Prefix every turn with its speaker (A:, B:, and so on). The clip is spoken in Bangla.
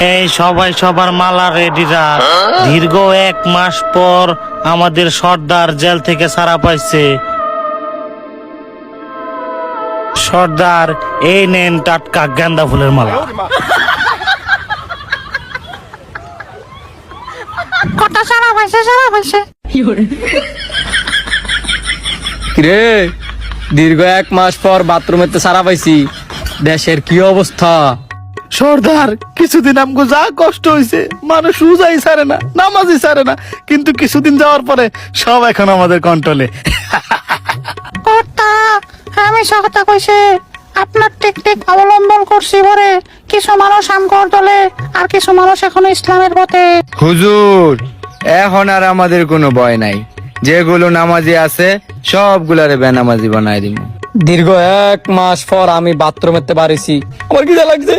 A: এই সবাই সবার মালা রেডি রাখ। দীর্ঘ 1 মাস পর আমাদের সর্দার জেল থেকে ছাড়া পাইছে। সর্দার, এই নেন টাটকা গাঁদা ফুলের মালা।
B: কটা ছাড়া পাইছে
C: রে দীর্ঘ 1 মাস পর বাথরুমেতে সারা পাইছি। দেশের কি অবস্থা?
D: সর্দার, কিছুদিন আমগো যা কষ্ট হয়েছে, মানুষ রোজাই ছাড়ে না, নামাজই ছাড়ে না, কিন্তু কিছুদিন যাওয়ার পরে সব এখন আমাদের কন্ট্রোলে।
B: কর্তা, আমি কথা কইছে আপনার টেকনিক অবলম্বন করছি পরে কিছু মানুষ আমগর দলে আর কিছু মানুষ এখন ইসলামের পথে।
E: হুজুর, এখন আর আমাদের কোনো ভয় নাই। যেগুলো নামাজি আছে সবগুলারে বেনামাজি বানাই দিব।
C: দীর্ঘ 1 মাস পর আমি বাথরুমেতে বাড়িছি। আমার কি লাগছে?